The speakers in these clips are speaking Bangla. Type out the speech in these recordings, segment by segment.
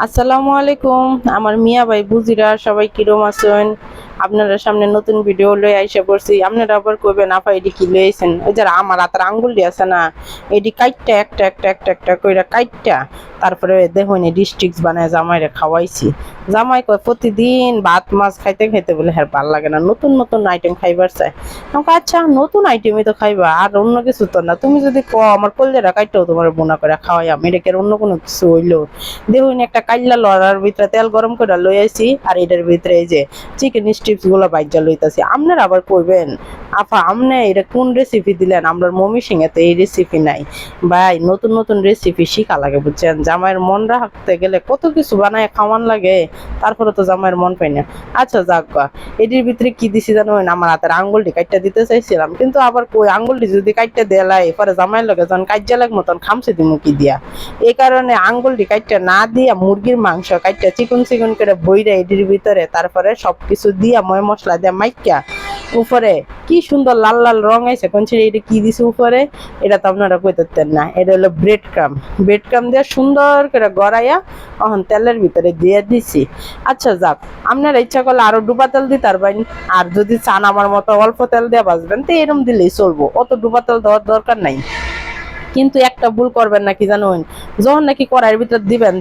আসসালামু আলাইকুম। আমার মিয়া ভাই বুজিরা সবাই কিরম আছেন? আপনারা সামনে নতুন ভিডিও লই আইসা পড়ছি। আপনারা আবার কইবেন আপা এডি কি লইছেন? ওই যে আমার হাতের আঙ্গুল আছে না, এডি কাইটটা একটা কইরা কাইটটা তারপরে দেখুন এডি স্টিক্স বানায় জামাইরে খাওয়াইছি। জামাই কয় প্রতিদিন ভাত মাছ খাইতে খাইতে বলে হ্যাঁ ভাল লাগে না, নতুন নতুন আইটেম খাইবার চায়। আমাকে আচ্ছা নতুন আইটেমই তো খাইবা, আর অন্য কিছু তো না। তুমি যদি কও আমার কলজারা কাইটটাও তোমার বোনা করে খাওয়াই, আমি এটাকে অন্য কোনো কিছু হইলো। দেখুন একটা কাইল্লা লড়ার ভিতরে তেল গরম করে লই আইছি, আর এটার ভিতরে এই যে চিকেন স্ট্রিপস গুলো বাইজা লইতাছি। আপনারা আবার কইবেন আপা আমনে এটা কোন রেসিপি দিলেন? আমরা মমি সিংহে তো এই রেসিপি নাই। ভাই নতুন নতুন রেসিপি শিখা লাগে বুঝছেন। জামাইয়ের মন রাখতে গেলে কত কিছু বানায় খাওয়ান লাগে, তারপরে তো জামাইয়ের মন পাই না। আচ্ছা যাক গা, এটির ভিতরে কি দিছি জানো? আমার হাতের আঙ্গুলটি কাটটা দিতে চাইছিলাম, কিন্তু আবার কই আঙ্গুলটি যদি কাটটা দেলাই পরে জামাইয়ের লগে যখন কাজ্জা লাগ মতন খামছে দিমু কি দিয়া। এই কারণে আঙ্গুলটি কাটটা না দিয়া মুরগির মাংস কাটটা চিকন চিকন করে বইরা এটির ভিতরে তারপরে সবকিছু দিয়া ময় মশলা দিয়া মাইকা উপরে কি সুন্দর লাল লাল রং আইছে। কোন ছিল এটা কি দিছে উপরে? এটা তো আপনারা কইতেন না, এটা হলো ব্রেড ক্রাম। ব্রেড ক্রাম দিয়ে সুন্দর করে গড়াইয়া এখন তেলের ভিতরে দিয়ে দিছি। আচ্ছা যাক, আপনারা ইচ্ছা করলে আরো ডুবা তেল দিতে পারবেন, আর যদি চান আমার মতো অল্প তেল দিয়ে বাজবেন তো এরম দিলেই চলবো, অত ডুবা তেল দেওয়ার দরকার নাই। কিন্তু একটা ভুল করবেন না কি জানুন, যখন নাকি কড়াইয়ের ভিতর দিবেন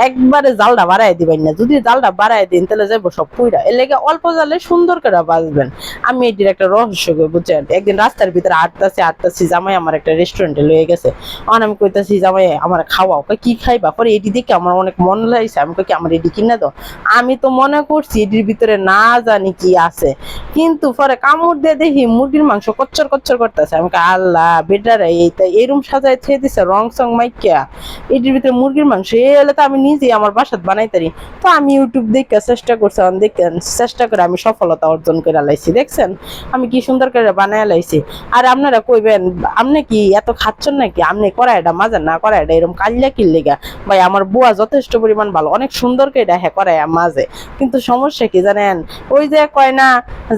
একবারে জালটা বাড়াই দিবেন না। যদি জালটা বাড়াই দিন তাহলে যাবো সব পুইরা, এর লেগে অল্প জালে সুন্দর করে বাজবেন। আমি এটির একটা রহস্য কই বুঝছেন। একদিন রাস্তার ভিতরে আটতাছি জামাই আমার একটা রেস্টুরেন্টে লয়ে গেছে। তখন আমি কইতাছি জামাই আমার খাওয়াও, কি খাইবা? পরে এটি দেখে আমার অনেক মন লাগছে, আমি কই কি আমার এটি কিনে দাও। আমি তো মনে করছি এটির ভিতরে না জানি কি আছে, কিন্তু পরে কামড় দিয়ে দেখি মুরগির মাংস কচ্চর কচ্চর করতেছে। আমি আল্লাহ বেটারা এইটা এরম সাজায় ছেড়ে দিছে রং সং মাইকা, এটির ভিতরে মুরগির মাংস। এলে তো আমি নিজে আমার বাসাত বানাইতারি। তো আমি ইউটিউব দেখে চেষ্টা করছিলাম, দেখেন চেষ্টা করে আমি সফলতা অর্জন করে লাইছি। দেখছেন আমি কি সুন্দর করে বানায় লাইছি। আর আপনারা কইবেন আপনি কি এত খাচ্ছেন নাকি? আপনি কড়াইটা মাজা না কড়াইটা এরকম কাল্লা কিল্লিগা। ভাই আমার বুয়া যথেষ্ট পরিমাণ ভালো, অনেক সুন্দর করে এটা হ্যাঁ কড়াই মাঝে। কিন্তু সমস্যা কি জানেন, ওই যে কয় না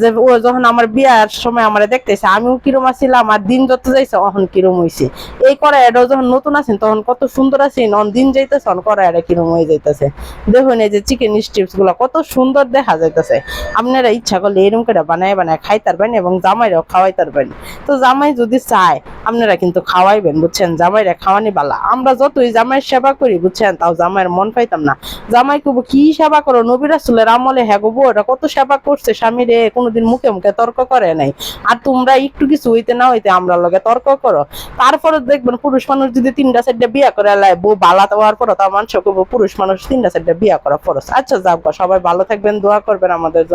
যে ও যখন আমার বিয়ার সময় আমার দেখতেছে আমিও কিরম আছিলাম, আর দিন যত যাইছে তখন কিরম হইছে। এই কড়াইটাও যখন নতুন আছেন তখন কত সুন্দর আছেন, অন দিন যাইতেছে অন কড়াইটা কিরম হয়ে যাইতেছে। দেখুন এই যে চিকেন স্ট্রিপস গুলা কত সুন্দর দেখা যাইতেছে। আপনারা ইচ্ছা করলে এরকম করে বানায় বানায় খাইতারবেন এবং জামাইরাও খাওয়াইতারবেন। তো জামাই যদি চায় আপনারা কিন্তু খাওয়াইবেন বুঝছেন, জামাইরা খাওয়ানি বালা। আমরা যতই জামাইয়ের সেবা করি বুঝছেন, তাও জামাইয়ের মন পাইতাম না। জামাই কব কি সেবা করো, নবী রাসূলের আমলে হ্যাঁ গো ওটা কত সেবা করছে স্বামীরে, কোনোদিন মুখে মুখে তর্ক করে নাই। আর তোমরা একটু কিছু হইতে না হইতে আমরা লগে তর্ক করো। তারপরে দেখবেন পুরুষ মানুষ যদি 3টা 4টা বিয়া করে লাই বউ বালা হওয়ার পর তার মানুষ পুরুষ মানুষ 3টা 4টা বিয়া করা ফরজ। আচ্ছা যাও, সবাই ভালো থাকবেন, দোয়া করবেন আমাদের জন্য।